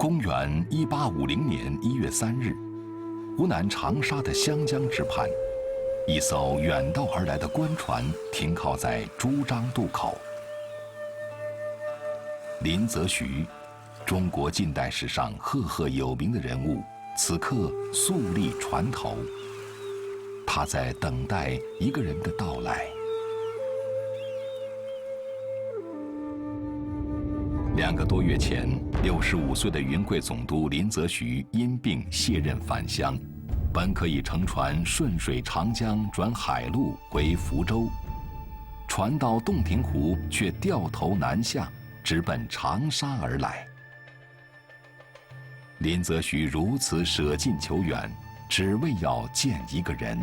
公元1850年1月3日，湖南长沙的湘江之畔，一艘远道而来的官船停靠在朱漳渡口。林则徐，中国近代史上赫赫有名的人物，此刻肃立船头，他在等待一个人的到来。2个多月前，65岁的云贵总督林则徐因病卸任返乡，本可以乘船顺水长江转海路回福州，船到洞庭湖却掉头南下，直奔长沙而来。林则徐如此舍近求远，只为要见一个人。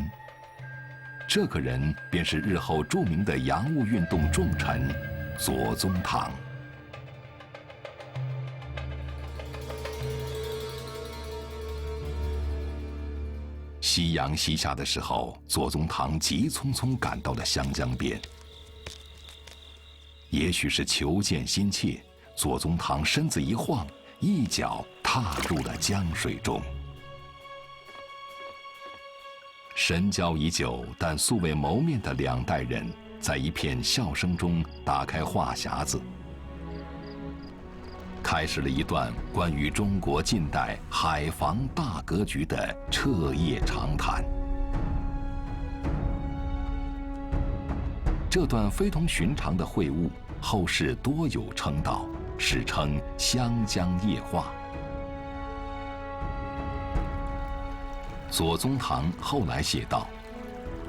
这个人便是日后著名的洋务运动重臣左宗棠。夕阳西下的时候，左宗棠急匆匆赶到了湘江边。也许是求见心切，左宗棠身子一晃，一脚踏入了江水中。深交已久但素未谋面的2代人，在一片笑声中打开话匣子，开始了一段关于中国近代海防大格局的彻夜长谈。这段非同寻常的会晤，后世多有称道，史称“湘江夜话”。左宗棠后来写道：“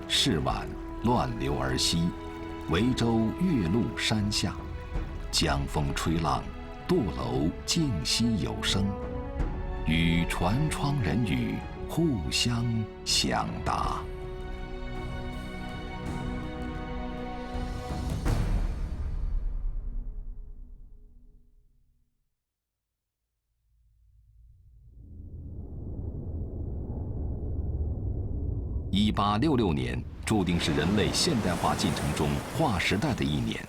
事晚乱流而息，维州月露山下，江风吹浪，舵楼静息有声，与船窗人语互相响答。”1866年注定是人类现代化进程中划时代的一年。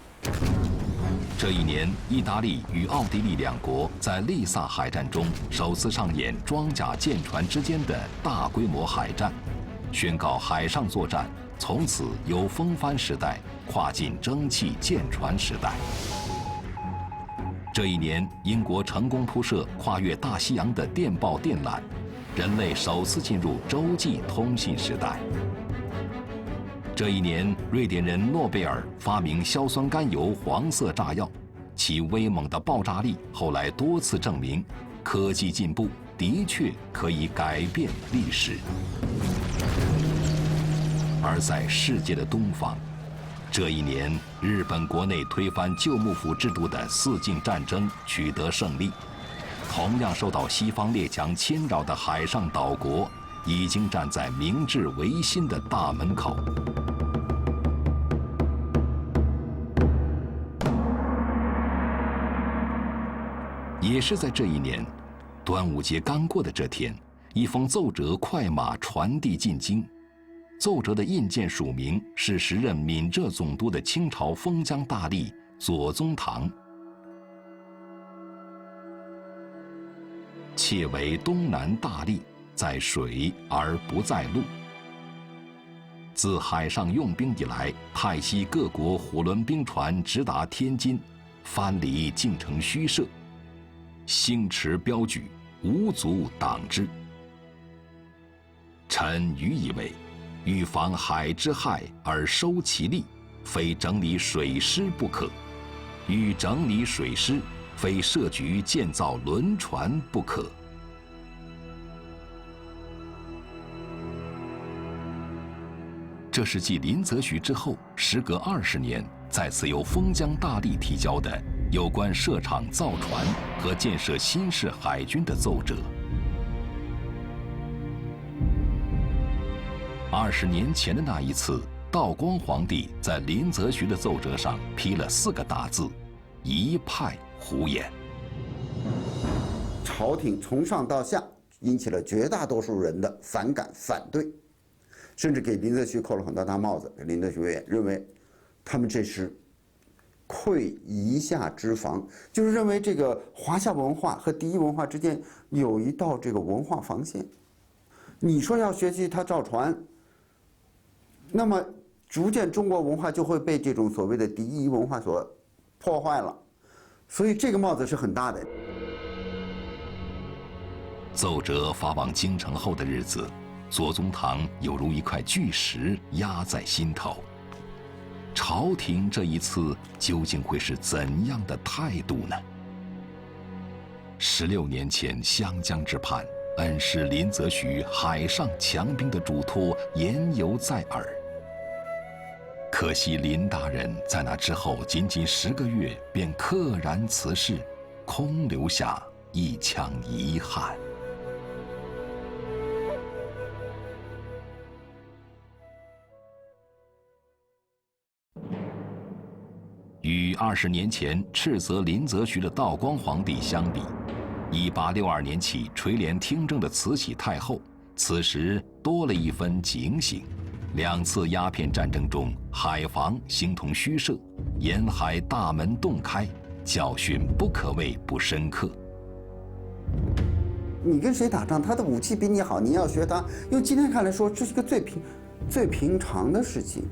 这一年，意大利与奥地利2国在利萨海战中首次上演装甲舰船之间的大规模海战，宣告海上作战从此由风帆时代跨进蒸汽舰船时代。这一年，英国成功铺设跨越大西洋的电报电缆，人类首次进入洲际通信时代。这一年，瑞典人诺贝尔发明硝酸甘油黄色炸药，其威猛的爆炸力后来多次证明，科技进步的确可以改变历史。而在世界的东方，这一年，日本国内推翻旧幕府制度的四境战争取得胜利。同样受到西方列强侵扰的海上岛国，已经站在明治维新的大门口。也是在这一年，端午节刚过的这天，一封奏折快马传递进京。奏折的印件署名是时任闽浙总督的清朝封疆大吏左宗棠。窃为东南大吏，在水而不在陆。自海上用兵以来，泰西各国虎轮兵船直达天津，藩篱竟成虚设，星驰标举，无足挡之。臣愚以为，预防海之害而收其利，非整理水师不可；欲整理水师，非设局建造轮船不可。这是继林则徐之后，时隔20年，再次由封疆大吏提交的有关设厂造船和建设新式海军的奏折。20年前的那一次，道光皇帝在林则徐的奏折上批了4个大字：一派胡言。朝廷从上到下引起了绝大多数人的反感、反对，甚至给林则徐扣了很多大帽子。林则徐认为，他们这是窥夷夏之防，就是认为这个华夏文化和敌夷文化之间有一道这个文化防线。你说要学习他造船，那么逐渐中国文化就会被这种所谓的敌夷文化所破坏了，所以这个帽子是很大的。奏折发往京城后的日子，左宗棠犹如一块巨石压在心头。朝廷这一次究竟会是怎样的态度呢？16年前湘江之畔，恩师林则徐海上强兵的嘱托言犹在耳。可惜林大人在那之后仅仅10个月便溘然辞世，空留下一腔遗憾。与20年前斥责林则徐的道光皇帝相比，1862年起垂帘听政的慈禧太后，此时多了一分警醒。2次鸦片战争中，海防形同虚设，沿海大门洞开，教训不可谓不深刻。你跟谁打仗，他的武器比你好，你要学他。用今天看来说，这是个最平常的事情。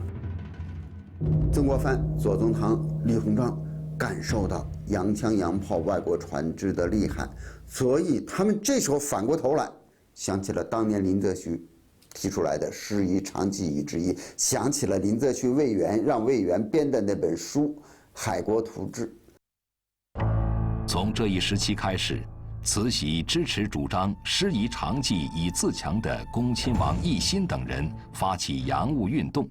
曾国藩、左宗棠、李鸿章感受到洋枪洋炮外国船只的厉害，所以他们这时候反过头来想起了当年林则徐提出来的师夷长技以制夷，想起了林则徐让魏源编的那本书《海国图志》。从这一时期开始，慈禧支持主张师夷长技以自强的恭亲王奕欣等人发起洋务运动，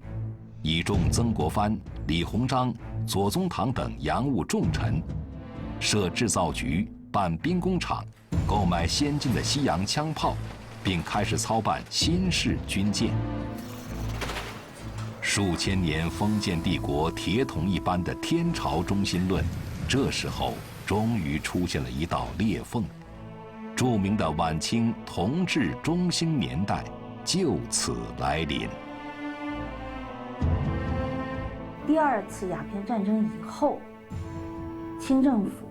倚重曾国藩、李鸿章、左宗棠等洋务重臣，设制造局、办兵工厂，购买先进的西洋枪炮，并开始操办新式军舰。数千年封建帝国铁桶一般的天朝中心论，这时候终于出现了一道裂缝，著名的晚清同治中兴年代就此来临。第2次鸦片战争以后，清政府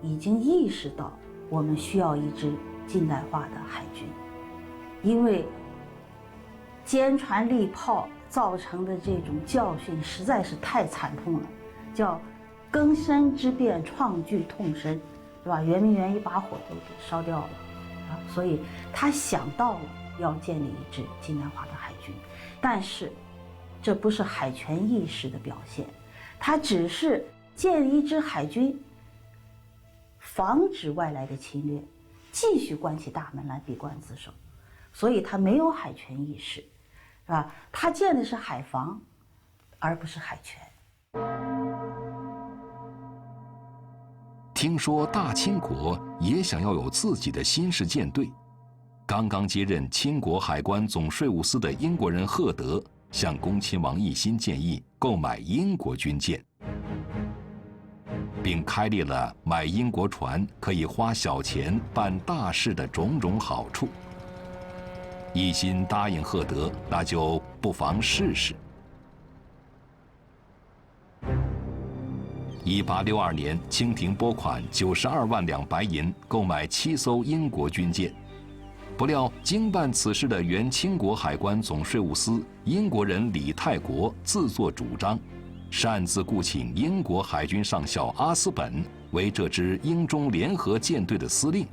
已经意识到我们需要一支近代化的海军，因为坚船利炮造成的这种教训实在是太惨痛了，叫更深之变，创具痛深，对吧？圆明园一把火都给烧掉了啊！所以他想到了要建立一支近代化的海军，但是这不是海权意识的表现，它只是建立一支海军，防止外来的侵略，继续关起大门来闭关自守，所以它没有海权意识，是吧？它建的是海防，而不是海权。听说大清国也想要有自己的新式舰队，刚刚接任清国海关总税务司的英国人赫德向恭亲王奕欣建议购买英国军舰，并开列了买英国船可以花小钱办大事的种种好处。奕欣答应赫德，那就不妨试试。1862年，清廷拨款92万两白银购买7艘英国军舰。不料，经办此事的原清国海关总税务司英国人李泰国自作主张，擅自雇请英国海军上校阿斯本为这支英中联合舰队的司令，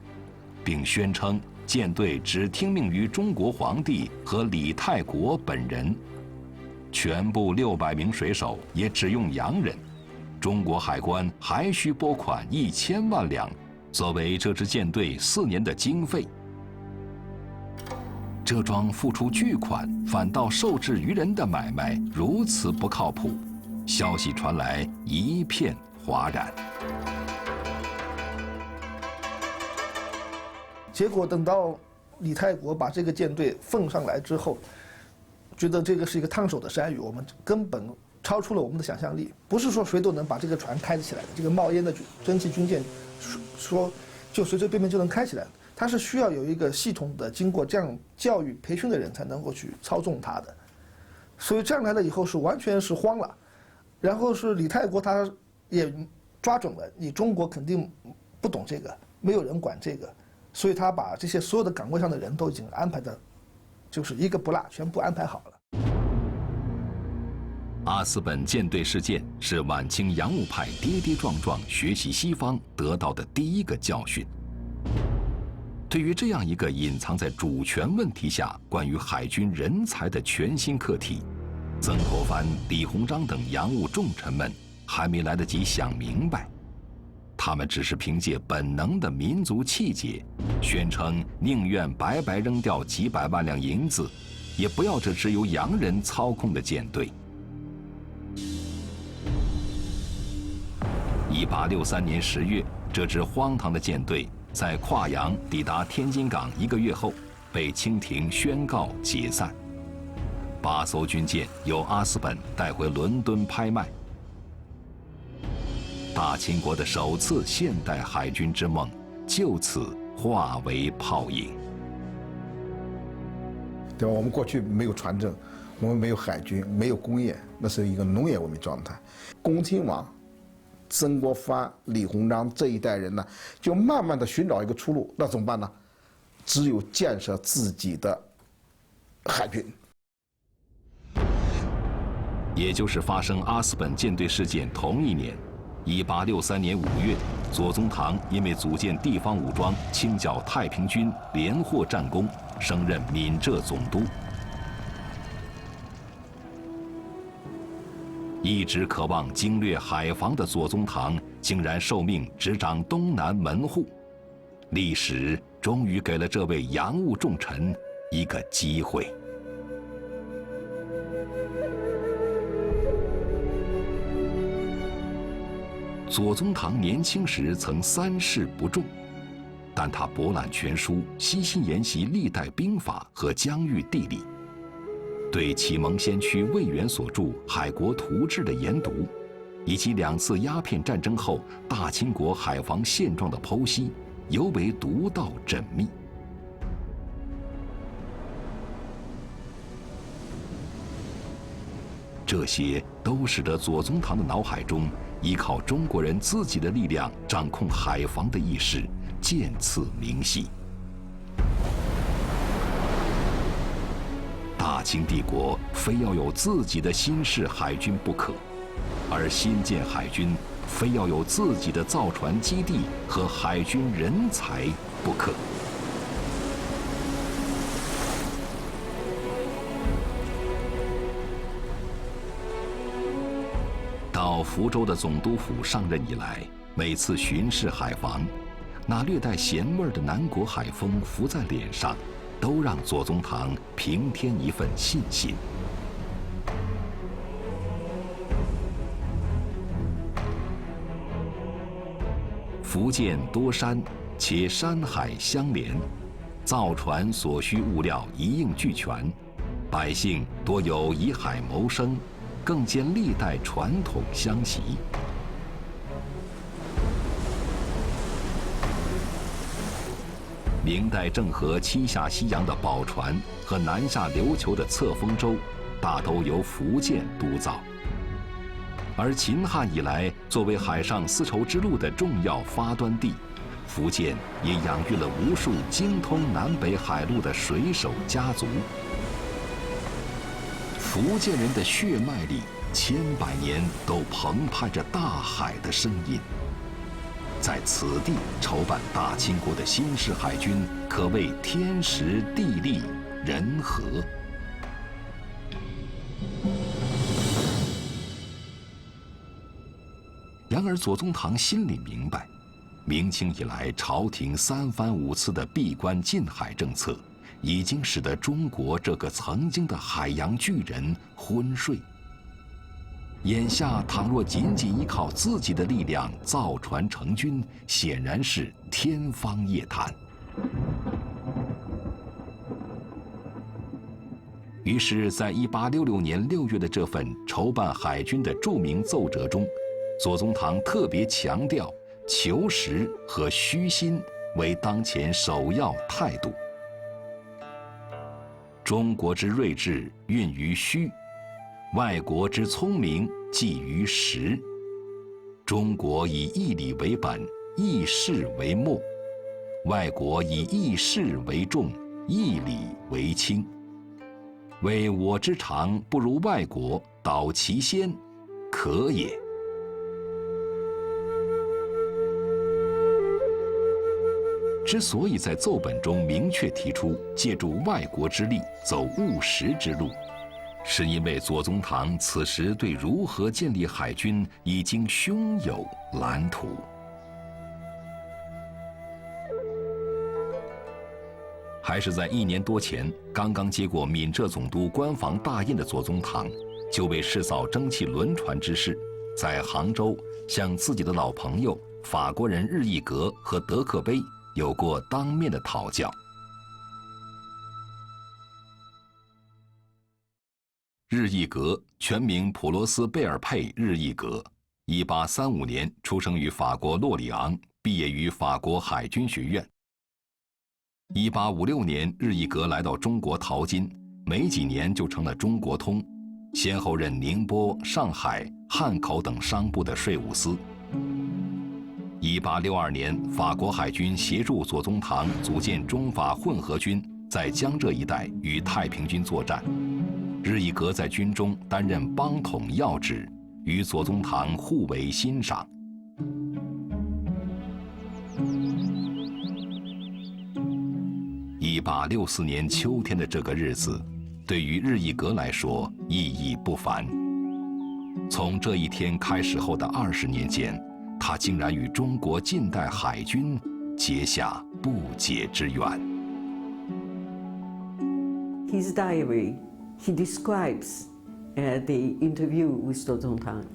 并宣称舰队只听命于中国皇帝和李泰国本人，全部600名水手也只用洋人。中国海关还需拨款1000万两，作为这支舰队4年的经费。这桩付出巨款反倒受制于人的买卖如此不靠谱，消息传来一片哗然。结果等到李泰国把这个舰队奉上来之后，觉得这个是一个烫手的山芋，我们根本超出了我们的想象力，不是说谁都能把这个船开起来的，这个冒烟的蒸汽军舰说就随随便便就能开起来，它是需要有一个系统的经过这样教育培训的人才能够去操纵它的，所以这样来了以后是完全是慌了。然后是李泰国他也抓准了你中国肯定不懂这个，没有人管这个，所以他把这些所有的岗位上的人都已经安排的，就是一个不落，全部安排好了。阿斯本舰队事件是晚清洋务派跌跌撞撞学习西方得到的第一个教训。对于这样一个隐藏在主权问题下关于海军人才的全新课题，曾国藩、李鸿章等洋务重臣们还没来得及想明白，他们只是凭借本能的民族气节，宣称宁愿白白扔掉几百万两银子，也不要这只由洋人操控的舰队。1863年10月，这支荒唐的舰队在跨洋抵达天津港1个月后，被清廷宣告解散。8艘军舰由阿斯本带回伦敦拍卖。大清国的首次现代海军之梦就此化为泡影。对吧？我们过去没有船政，我们没有海军，没有工业，那是一个农业文明状态。恭亲王曾国藩、李鸿章这一代人呢，就慢慢的寻找一个出路，那怎么办呢？只有建设自己的海军。也就是发生阿斯本舰队事件同一年，1863年5月，左宗棠因为组建地方武装，清剿太平军，连获战功，升任闽浙总督。一直渴望经略海防的左宗棠，竟然受命执掌东南门户。历史终于给了这位洋务重臣一个机会。左宗棠年轻时曾3试不中，但他博览全书，悉心研习历代兵法和疆域地理。对启蒙先驱魏源所著《海国图志》的研读，以及2次鸦片战争后大清国海防现状的剖析，尤为独到缜密。这些都使得左宗棠的脑海中依靠中国人自己的力量掌控海防的意识渐次明晰。大清帝国非要有自己的新式海军不可，而新建海军非要有自己的造船基地和海军人才不可。到福州的总督府上任以来，每次巡视海防，那略带咸味的南国海风浮在脸上，都让左宗棠平添一份信心。福建多山，且山海相连，造船所需物料一应俱全，百姓多有以海谋生，更兼历代传统相袭。明代郑和七下西洋的宝船和南下琉球的册封舟，大都由福建督造。而秦汉以来，作为海上丝绸之路的重要发端地，福建也养育了无数精通南北海路的水手家族。福建人的血脉里，千百年都澎湃着大海的声音。在此地筹办大清国的新式海军，可谓天时地利人和。然而左宗棠心里明白，明清以来朝廷3番5次的闭关禁海政策，已经使得中国这个曾经的海洋巨人昏睡。眼下倘若仅仅依靠自己的力量造船成军，显然是天方夜谭。于是，在1866年6月的这份筹办海军的著名奏折中，左宗棠特别强调求实和虚心为当前首要态度。中国之睿智蕴于虚，外国之聪明寄于实。中国以义理为本，义事为末；外国以义事为重，义理为轻。为我之长不如外国，导其先，可也。之所以在奏本中明确提出借助外国之力走务实之路，是因为左宗棠此时对如何建立海军已经胸有蓝图。还是在1年多前，刚刚接过闽浙总督官房大印的左宗棠，就为试造蒸汽轮船之事，在杭州向自己的老朋友法国人日意格和德克碑有过当面的讨教。日意格全名普罗斯贝尔佩日意格，1835年出生于法国洛里昂，毕业于法国海军学院。1856年，日意格来到中国淘金，没几年就成了中国通，先后任宁波、上海、汉口等商部的税务司。1862年，法国海军协助左宗棠组建中法混合军，在江浙一带与太平军作战。日意格在军中担任帮统要职，与左宗棠互为欣赏。1864年秋天的这个日子，对于日意格来说意义不凡。从这一天开始后的20年间，他竟然与中国近代海军结下不解之缘。His diary, he describes the interview with Zuo Zongtang,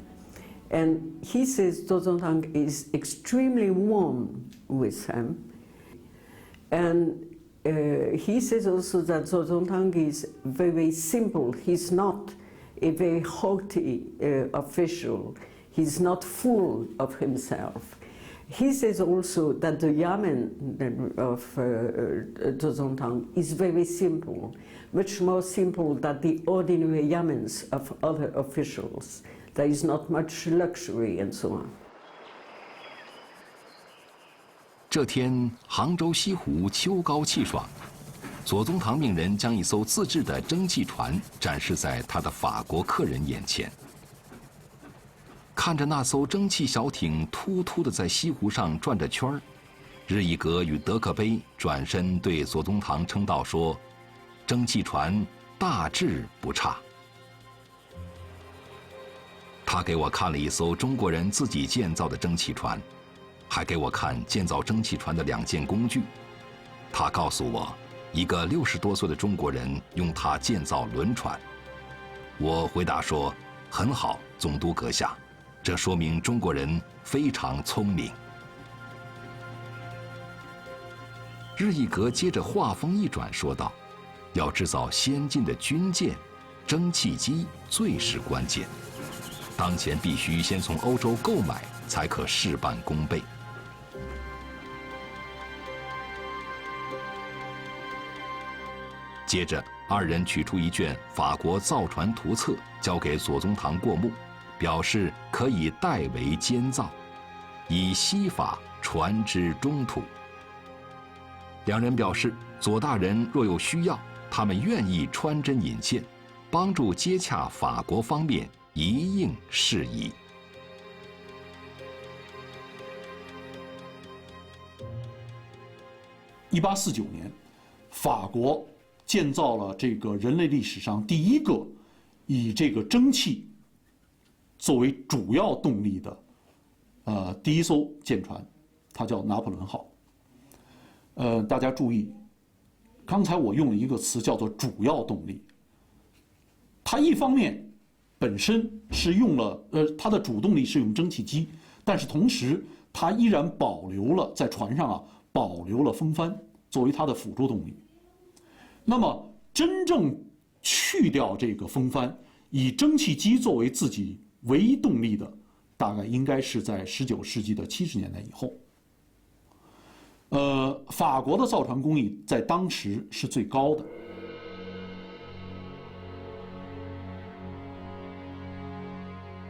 and he says Zuo Zongtang is extremely warm with him, and he says also that Zuo Zongtang is very simple. He's not a very haughty official. He's not full of himself. He says also that the Yamen of Zuo Zongtang is very simple, much more simple than the ordinary Yamens of other officials. There is not much luxury and so on. 这天，杭州西湖秋高气爽，左宗棠命人将一艘自制的蒸汽船展示在他的法国客人眼前。看着那艘蒸汽小艇突突地在西湖上转着圈儿，日意格与德克碑转身对左宗棠称道说：“蒸汽船大致不差。”他给我看了一艘中国人自己建造的蒸汽船，还给我看建造蒸汽船的2件工具。他告诉我，一个60多岁的中国人用它建造轮船。我回答说：“很好，总督阁下。”这说明中国人非常聪明。日意格接着话锋一转说道：“要制造先进的军舰，蒸汽机最是关键。当前必须先从欧洲购买，才可事半功倍。”接着，二人取出一卷法国造船图册，交给左宗棠过目。表示可以代为监造，以西法传之中土。两人表示，左大人若有需要，他们愿意穿针引线，帮助接洽法国方面一应事宜。1849年，法国建造了这个人类历史上第一个以这个蒸汽作为主要动力的第一艘舰船，它叫拿破仑号。大家注意，刚才我用了一个词叫做主要动力。它一方面本身是用了它的主动力是用蒸汽机，但是同时它依然保留了在船上保留了风帆作为它的辅助动力。那么真正去掉这个风帆，以蒸汽机作为自己唯一动力的，大概应该是在19世纪的70年代以后。法国的造船工艺在当时是最高的。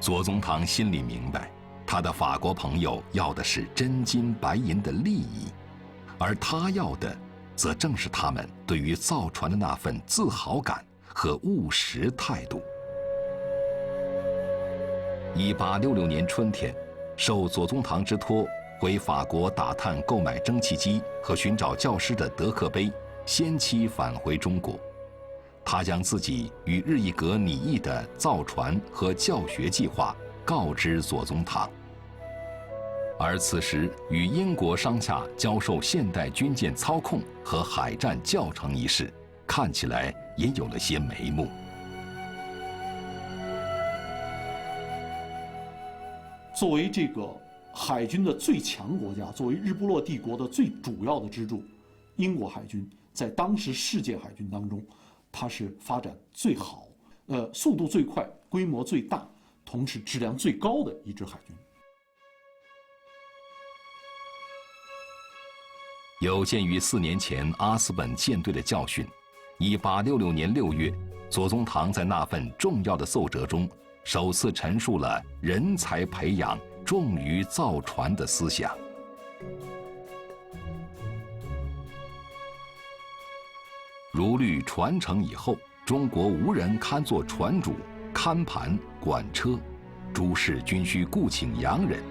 左宗棠心里明白，他的法国朋友要的是真金白银的利益，而他要的则正是他们对于造船的那份自豪感和务实态度。1866年春天，受左宗棠之托回法国打探购买蒸汽机和寻找教师的德克碑先期返回中国，他将自己与日意格拟议的造船和教学计划告知左宗棠。而此时与英国商洽教授现代军舰操控和海战教程一事，看起来也有了些眉目。作为这个海军的最强国家，作为日不落帝国的最主要的支柱，英国海军在当时世界海军当中，它是发展最好、速度最快、规模最大，同时质量最高的一支海军。有鉴于4年前阿斯本舰队的教训，1866年6月，左宗棠在那份重要的奏折中，首次陈述了人才培养重于造船的思想。如律传承以后，中国无人堪做船主、看盘、管车，诸事均需雇请洋人，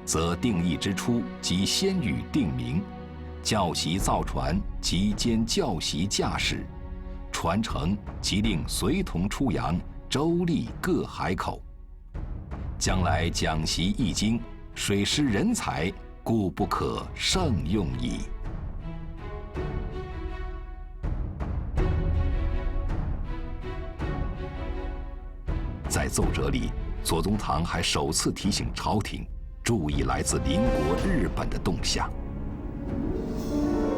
则定义之初即先予定名，教习造船即兼教习驾驶，传承即令随同出洋，周历各海口。将来讲习易经，水师人才，故不可胜用矣。在奏折里，左宗棠还首次提醒朝廷注意来自邻国日本的动向。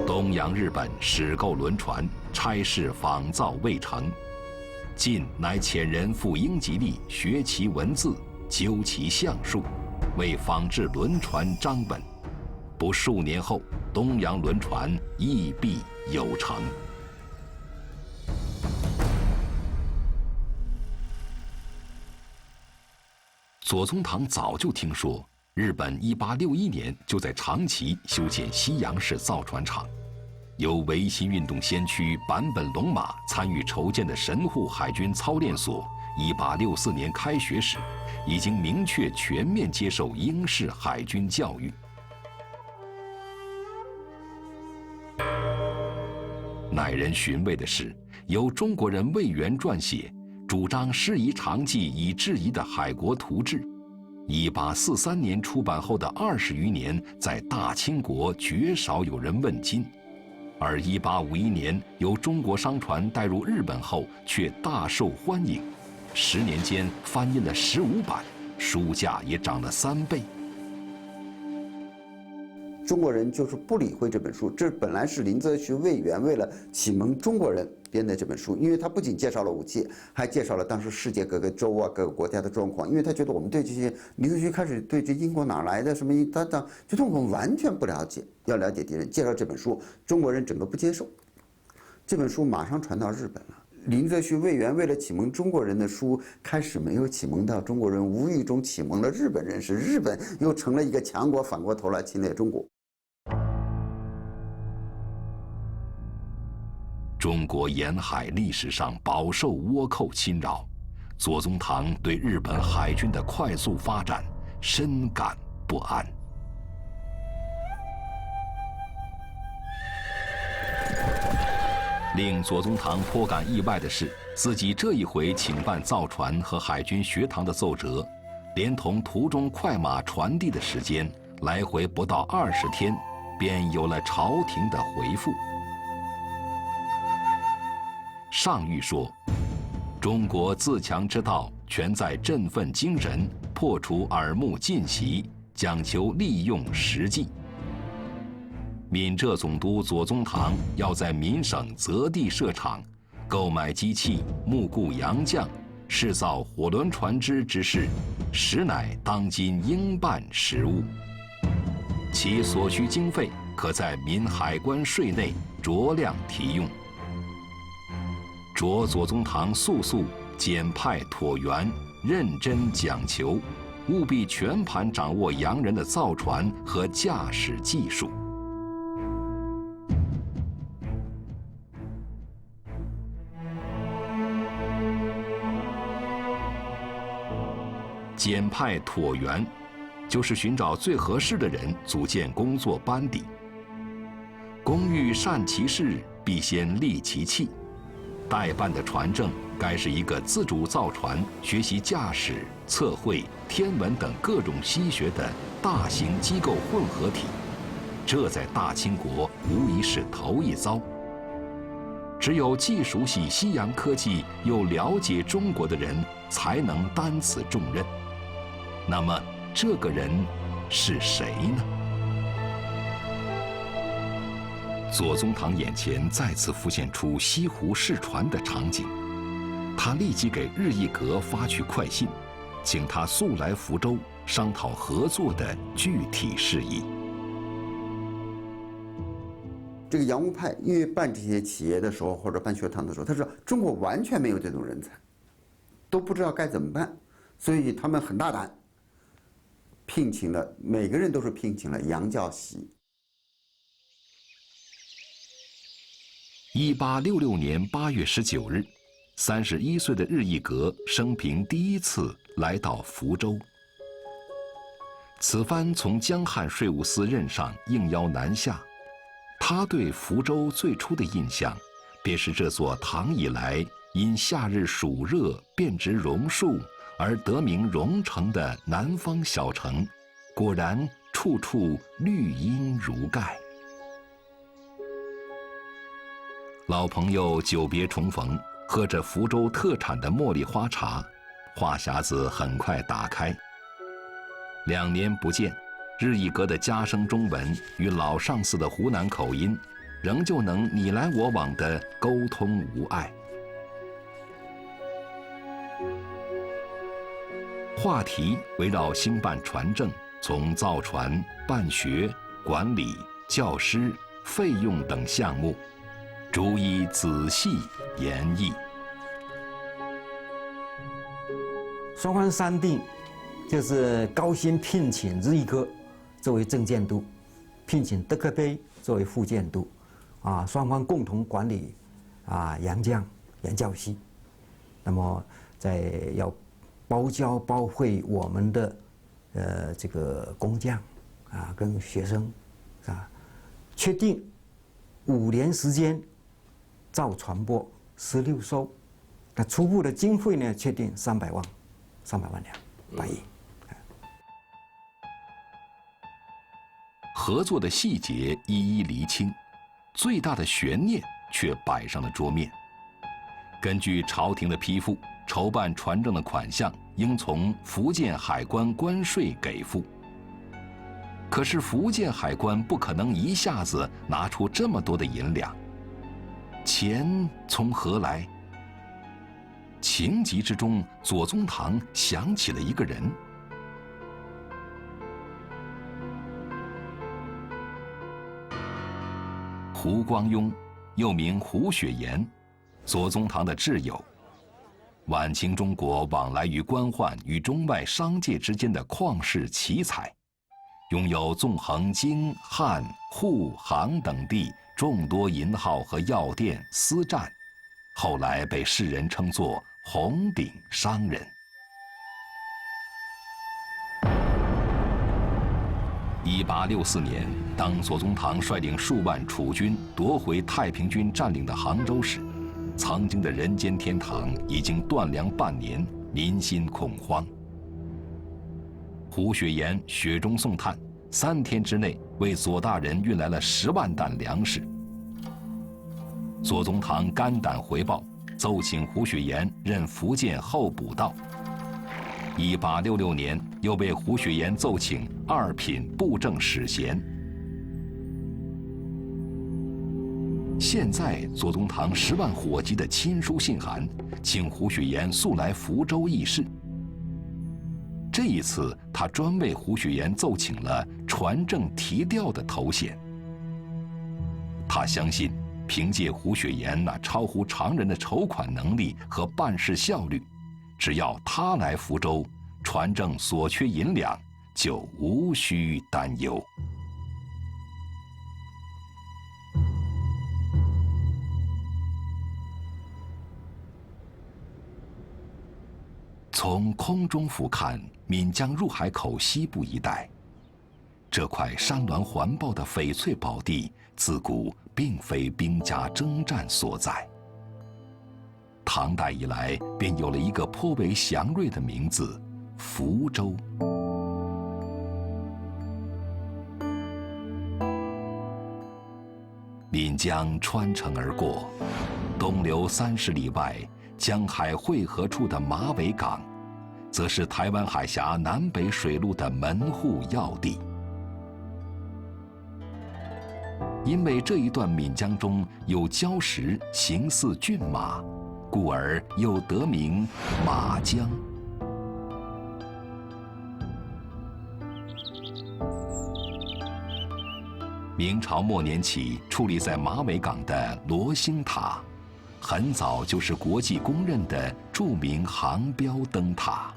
东洋日本始购轮船，差事仿造未成，晋乃遣人赴英吉利学其文字，究其象数，为仿制轮船章本。不数年后，东洋轮船亦必有成。左宗棠早就听说，日本1861年就在长崎修建西洋式造船厂。由维新运动先驱坂本龙马参与筹建的神户海军操练所，1864年开学时，已经明确全面接受英式海军教育。耐人寻味的是，由中国人魏源撰写，主张师夷长技以制夷的海国图志，1843年出版后的20余年，在大清国绝少有人问津。而1851年由中国商船带入日本后，却大受欢迎，10年间翻印了15版，书价也涨了3倍。中国人就是不理会这本书，这本来是林则徐魏源为了启蒙中国人编的这本书，因为他不仅介绍了武器，还介绍了当时世界各个州啊、各个国家的状况，因为他觉得我们对这些，林则徐开始对这英国哪来的什么，他觉得我们完全不了解，要了解敌人，介绍这本书，中国人整个不接受，这本书马上传到日本了。林则徐魏源为了启蒙中国人的书，开始没有启蒙到中国人，无意中启蒙了日本人，使日本又成了一个强国，反过头来侵略中国。中国沿海历史上饱受倭寇侵扰，左宗棠对日本海军的快速发展深感不安。令左宗棠颇感意外的是，自己这一回请办造船和海军学堂的奏折，连同途中快马传递的时间，来回不到20天，便有了朝廷的回复。上谕说，中国自强之道，全在振奋精神，破除耳目尽习，讲求利用实际。闽浙总督左宗棠要在闽省择地设厂，购买机器，募雇洋将，试造火轮船只之事，实乃当今应办实务。其所需经费，可在闽海关税内酌量提用。着左宗棠速简派椭圆，认真讲求，务必全盘掌握洋人的造船和驾驶技术。简派椭圆，就是寻找最合适的人组建工作班底。工欲善其事，必先利其器。代办的船政该是一个自主造船、学习驾驶、测绘、天文等各种西学的大型机构混合体，这在大清国无疑是头一遭。只有既熟悉西洋科技又了解中国的人，才能担此重任。那么，这个人是谁呢？左宗棠眼前再次浮现出西湖试船的场景，他立即给日意阁发去快信，请他速来福州商讨合作的具体事宜。这个洋务派因为办这些企业的时候或者办学堂的时候，他说中国完全没有这种人才，都不知道该怎么办，所以他们很大胆，聘请了每个人都是聘请了洋教习。1866年8月19日，31岁的日意阁生平第一次来到福州。此番从江汉税务司任上应邀南下，他对福州最初的印象，便是这座唐以来因夏日暑热变植榕树而得名榕城的南方小城，果然处处绿荫如盖。老朋友久别重逢，喝着福州特产的茉莉花茶，话匣子很快打开。2年不见，日意阁的家声中文与老上司的湖南口音，仍旧能你来我往的沟通无碍。话题围绕兴办船政，从造船、办学、管理、教师、费用等项目，逐一仔细研议。双方商定，就是高薪聘请日意阁作为正监督，聘请德克碑作为副监督，双方共同管理洋将、洋教习。那么要包教包会我们的这个工匠跟学生确定5年时间造船舶16艘，那初步的经费呢确定300万两8亿。合作的细节一一厘清，最大的悬念却摆上了桌面。根据朝廷的批复，筹办船政的款项应从福建海关关税给付。可是福建海关不可能一下子拿出这么多的银两，钱从何来？情急之中，左宗棠想起了一个人。胡光庸，又名胡雪岩，左宗棠的挚友。晚清中国往来于官宦与中外商界之间的旷世奇才，拥有纵横京、汉、沪、杭等地众多银号和药店、私站，后来被世人称作红顶商人。1864年，当左宗棠率领数万楚军夺回太平军占领的杭州时，曾经的人间天堂已经断粮半年，民心恐慌。胡雪岩雪中送炭，3天之内为左大人运来了10万担粮食。左宗棠肝胆回报，奏请胡雪岩任福建候补道。1866年，又被胡雪岩奏请2品布政使衔。现在左宗棠10万火急的亲书信函，请胡雪岩速来福州议事。这一次，他专为胡雪岩奏请了船政提调的头衔。他相信，凭借胡雪岩那超乎常人的筹款能力和办事效率，只要他来福州，船政所缺银两，就无需担忧。从空中俯瞰岷江入海口西部一带，这块山峦环抱的翡翠宝地，自古并非兵家征战所在。唐代以来，便有了一个颇为祥瑞的名字——福州。岷江穿城而过，东流30里外，江海汇合处的马尾港，则是台湾海峡南北水路的门户要地。因为这一段岷江中有礁石形似骏马，故而又得名马江。明朝末年起矗立在马尾港的罗兴塔，很早就是国际公认的著名航标灯塔。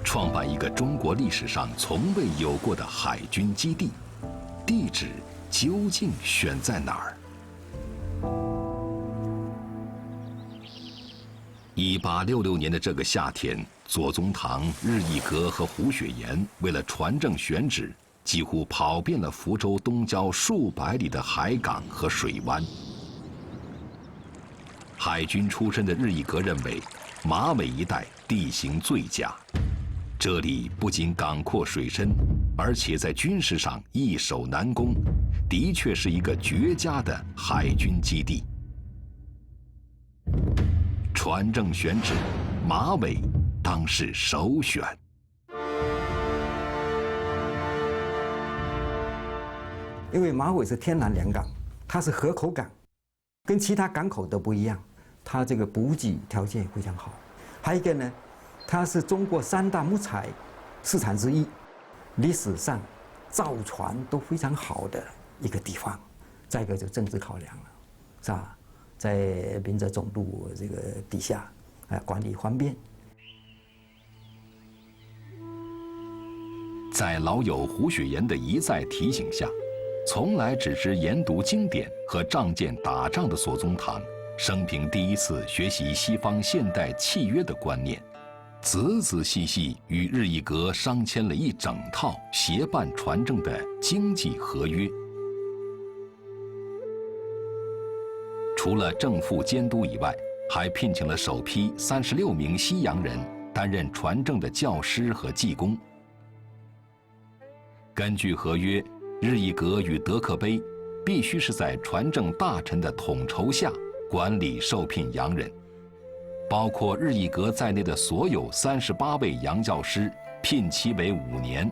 创办一个中国历史上从未有过的海军基地，地址究竟选在哪儿？1866年的这个夏天，左宗棠、日意阁和胡雪岩为了船政选址，几乎跑遍了福州东郊数百里的海港和水湾。海军出身的日意阁认为，马尾一带地形最佳，这里不仅港阔水深，而且在军事上易守难攻，的确是一个绝佳的海军基地。船政选址，马尾当是首选。因为马尾是天然良港，它是河口港，跟其他港口都不一样，它这个补给条件非常好。还有一个呢，它是中国3大木材市场之一，历史上造船都非常好的一个地方。再一个就政治考量了，是吧？在闽浙总督这个底下，管理方便。在老友胡雪岩的一再提醒下，从来只知研读经典和仗剑打仗的左宗棠，生平第一次学习西方现代契约的观念，仔仔细细与日意阁商签了一整套协办船政的经济合约。除了政府监督以外，还聘请了首批36名西洋人担任船政的教师和技工。根据合约，日意阁与德克碑必须是在船政大臣的统筹下管理受聘洋人，包括日意阁在内的所有38位洋教师，聘期为5年。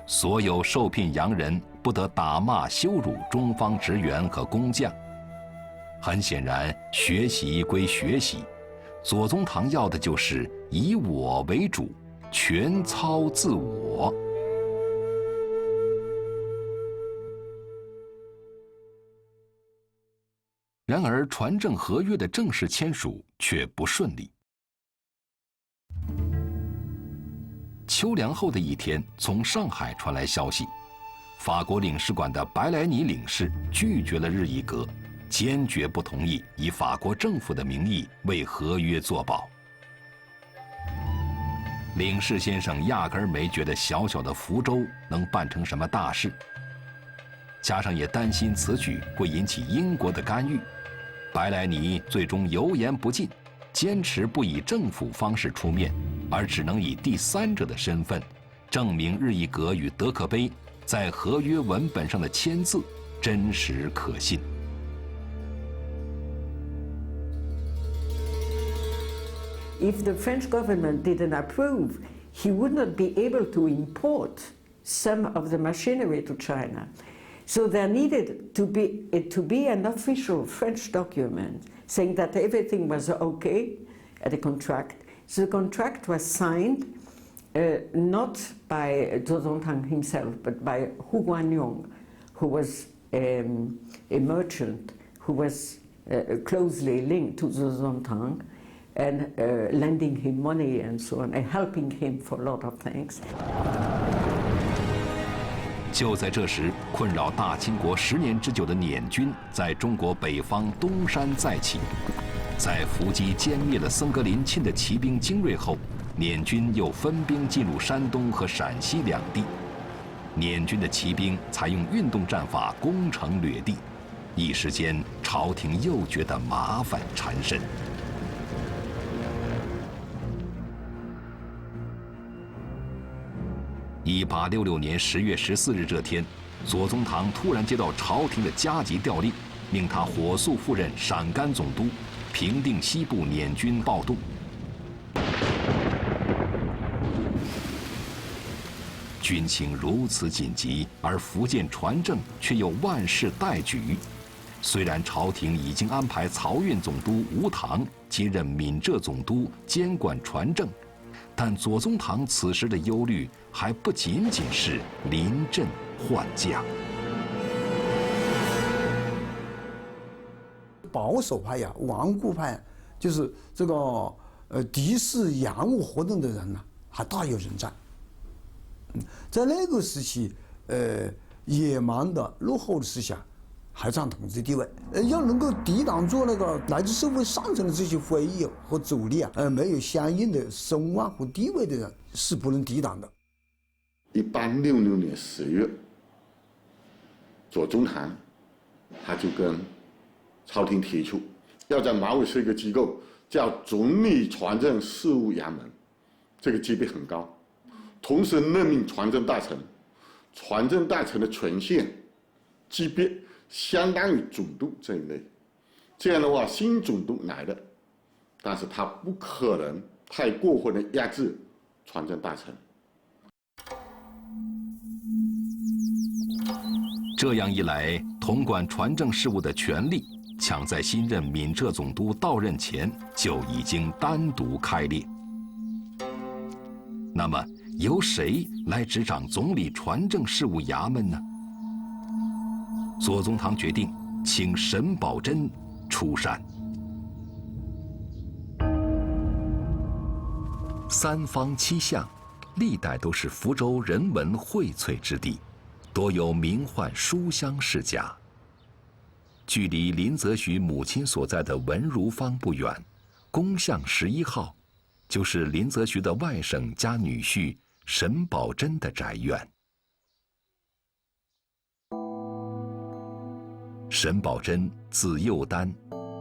所有受聘洋人不得打骂羞辱中方职员和工匠。很显然，学习归学习，左宗棠要的就是以我为主，全操自我。然而，船政合约的正式签署却不顺利。秋凉后的一天，从上海传来消息，法国领事馆的白莱尼领事拒绝了日意阁，坚决不同意以法国政府的名义为合约作保。领事先生压根儿没觉得小小的福州能办成什么大事，加上也担心此举会引起英国的干预，白莱尼最终油盐不进，坚持不以政府方式出面，而只能以第三者的身份证明日意阁与德克碑在合约文本上的签字真实可信。If the French government didn't approve, he would not be able to import some of the machinery to China. So there needed to be an official French document saying that everything was okay at the contract. So the contract was signed not by Zhou Zongtang himself, but by Hu Guanyong, who was a merchant who was closely linked to Zhu Zongtang, and lending him money and so on, and helping him for a lot of things. 就在这时，困扰大清国10年之久的捻军在中国北方东山再起。在伏击歼灭了僧格林沁的骑兵精锐后，捻军又分兵进入山东和陕西两地。捻军的骑兵采用运动战法，攻城掠地，一时间朝廷又觉得麻烦缠身。1866年10月14日这天，左宗棠突然接到朝廷的加急调令，命他火速赴任陕甘总督，平定西部捻军暴动。军情如此紧急，而福建船政却又万事待举。虽然朝廷已经安排漕运总督吴棠接任闽浙总督，监管船政，但左宗棠此时的忧虑还不仅仅是临阵换将。保守派呀、顽固派，就是这个敌视洋务活动的人呢，还大有人在。在那个时期，野蛮的、落后的思想还占统治地位。要能够抵挡住那个来自社会上层的这些非议和阻力啊，没有相应的声望和地位的人是不能抵挡的。1866年10月，左宗棠他就跟朝廷提出，要在马尾设一个机构，叫总理船政事务衙门，这个级别很高。同时任命船政大臣，船政大臣的权限级别相当于总督这一类。这样的话，新总督来了，但是他不可能太过分的压制船政大臣。这样一来，统管船政事务的权力，抢在新任闽浙总督到任前就已经单独开列。那么，由谁来执掌总理船政事务衙门呢？左宗棠决定请沈葆桢出山。三方七巷，历代都是福州人文荟萃之地，多有名宦书香世家。距离林则徐母亲所在的文如坊不远，公巷11号，就是林则徐的外甥加女婿沈葆桢的宅院。沈葆桢字幼丹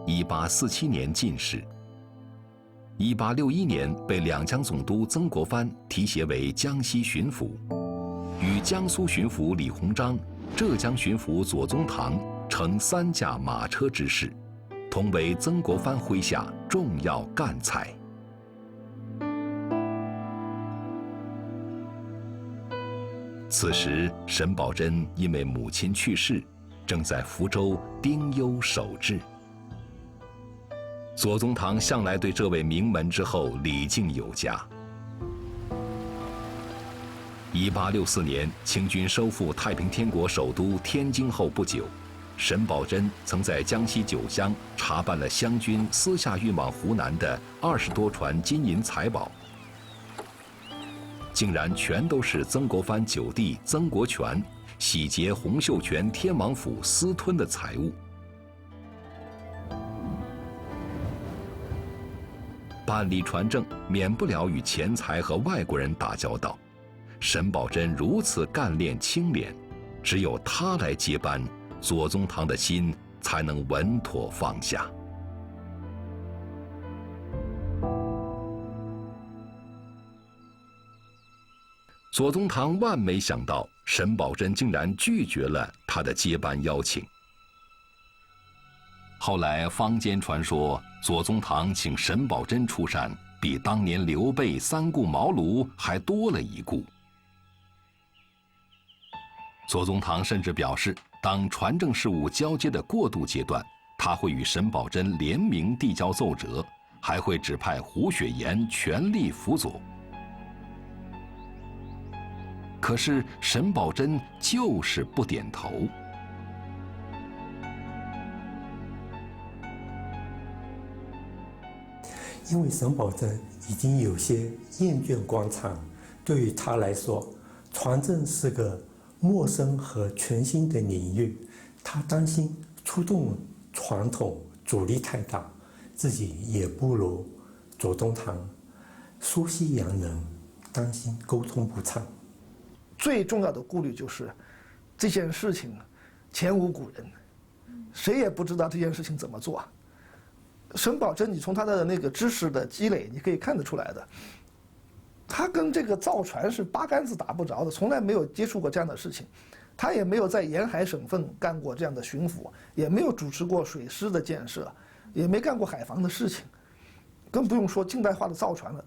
，1847年进士。1861年被两江总督曾国藩提携为江西巡抚，与江苏巡抚李鸿章、浙江巡抚左宗棠乘3驾马车之势，同为曾国藩麾下重要干才。此时，沈葆桢因为母亲去世，正在福州丁忧守制。左宗棠向来对这位名门之后礼敬有加。1864年，清军收复太平天国首都天津后不久，沈葆桢曾在江西九江查办了湘军私下运往湖南的20多船金银财宝，竟然全都是曾国藩九弟曾国荃洗劫洪秀全天王府私吞的财物。办理船政，免不了与钱财和外国人打交道。沈葆桢如此干练清廉，只有他来接班，左宗棠的心才能稳妥放下。左宗棠万没想到，沈葆桢竟然拒绝了他的接班邀请。后来坊间传说，左宗棠请沈葆桢出山，比当年刘备3顾茅庐还多了一顾。左宗棠甚至表示，当船政事务交接的过渡阶段，他会与沈葆桢联名递交奏折，还会指派胡雪岩全力辅佐。可是沈葆桢就是不点头。因为沈葆桢已经有些厌倦官场，对于他来说，船政是个陌生和全新的领域，他担心触动传统阻力太大，自己也不如左宗棠熟悉洋人，担心沟通不畅。最重要的顾虑就是这件事情前无古人，谁也不知道这件事情怎么做。沈葆桢，你从他的那个知识的积累，你可以看得出来的，他跟这个造船是八竿子打不着的，从来没有接触过这样的事情。他也没有在沿海省份干过这样的巡抚，也没有主持过水师的建设，也没干过海防的事情，更不用说近代化的造船了。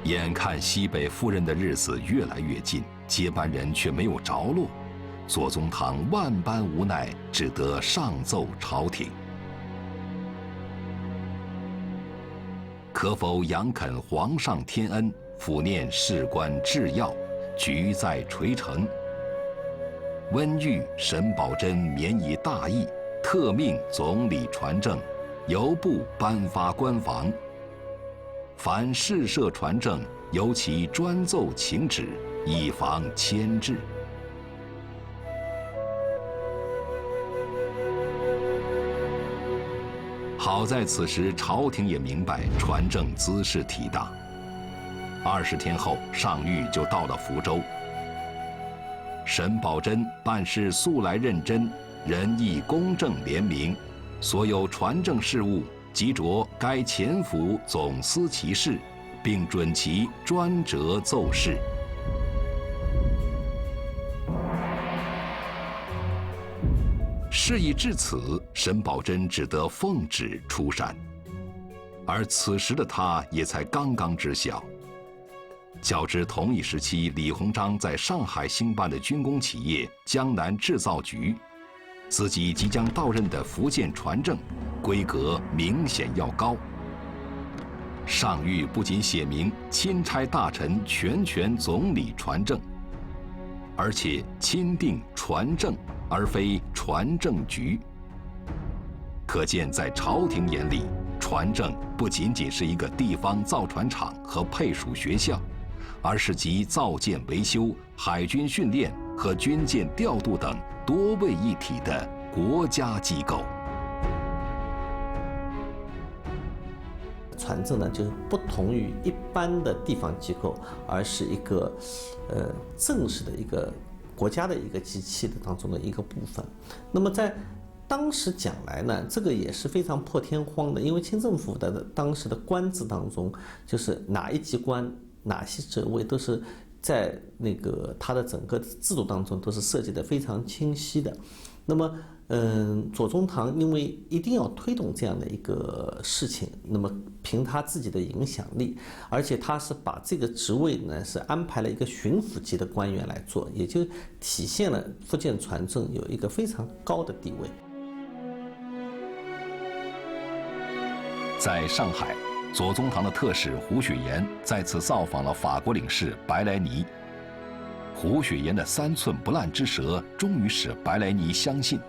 眼看西北赴任的日子越来越近，接班人却没有着落，左宗棠万般无奈，只得上奏朝廷。可否仰恳皇上天恩，抚念事关治要，局在垂成。温谕沈葆桢绵以大义，特命总理传政，由部颁发官房。凡事设传政，由其专奏请旨，以防牵制。好在此时朝廷也明白传政滋事体大。20天后，上谕就到了福州。沈葆桢办事素来认真，仁义公正廉明，所有传政事务即着该前府总司其事，并准其专责奏事。事已至此，沈葆桢只得奉旨出山。而此时的他也才刚刚知晓，较之同一时期李鸿章在上海兴办的军工企业江南制造局，自己即将到任的福建船政规格明显要高。上谕不仅写明钦差大臣全权总理船政，而且钦定船政而非船政局。可见在朝廷眼里，船政不仅仅是一个地方造船厂和配属学校，而是集造舰维修、海军训练和军舰调度等多位一体的国家机构。船政呢，就是不同于一般的地方机构，而是一个正式的一个国家的一个机器的当中的一个部分。那么在当时讲来呢，这个也是非常破天荒的，因为清政府的当时的官制当中，就是哪一级官、哪些职位都是在那个它的整个制度当中都是设计的非常清晰的。那么左宗棠因为一定要推动这样的一个事情，那么凭他自己的影响力，而且他是把这个职位呢是安排了一个巡抚级的官员来做，也就体现了福建船政有一个非常高的地位。在上海，左宗棠的特使胡雪岩再次造访了法国领事白莱尼。胡雪岩的3寸不烂之舌，终于使白莱尼相信，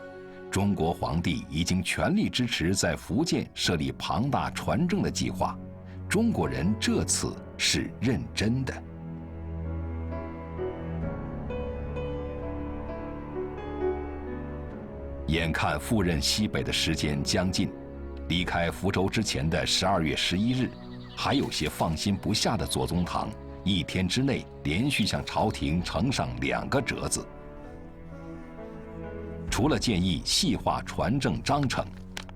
中国皇帝已经全力支持在福建设立庞大船政的计划，中国人这次是认真的。眼看赴任西北的时间将近，离开福州之前的12月11日，还有些放心不下的左宗棠1天之内连续向朝廷呈上2个折子。除了建议细化船政章程，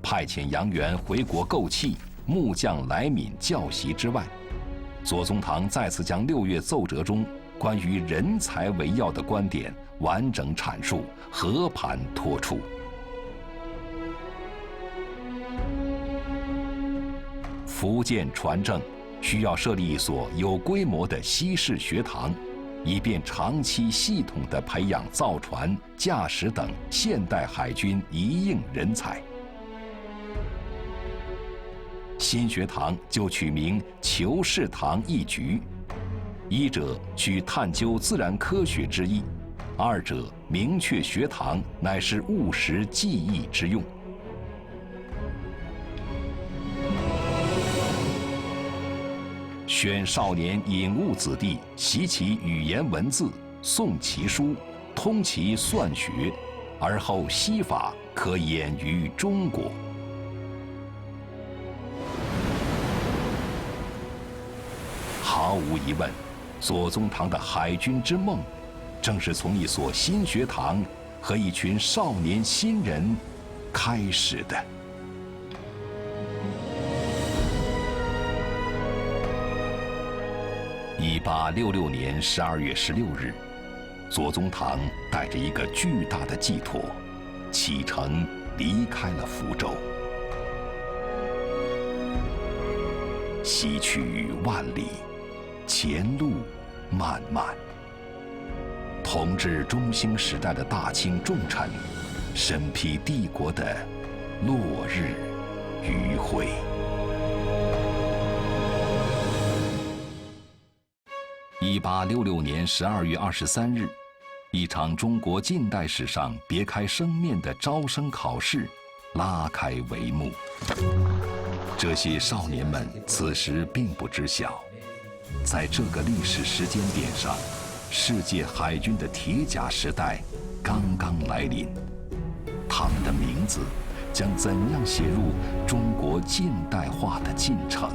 派遣洋员回国购气、木匠来闽教习之外，左宗棠再次将6月奏折中关于人才为要的观点完整阐述，和盘托出。福建船政需要设立一所有规模的西式学堂，以便长期系统地培养造船、驾驶等现代海军一应人才。新学堂就取名求是堂一局，一者取探究自然科学之意，二者明确学堂乃是务实技艺之用。选少年引悟子弟，习其语言文字，诵其书，通其算学，而后西法可演于中国。毫无疑问，左宗棠的海军之梦，正是从一所新学堂和一群少年新人开始的。1866年12月16日，左宗棠带着一个巨大的寄托，启程离开了福州。西去万里，前路漫漫。统治中兴时代的大清重臣，审批帝国的落日余晖。1866年12月23日，一场中国近代史上别开生面的招生考试拉开帷幕。这些少年们此时并不知晓，在这个历史时间点上，世界海军的铁甲时代刚刚来临。他们的名字将怎样写入中国近代化的进程？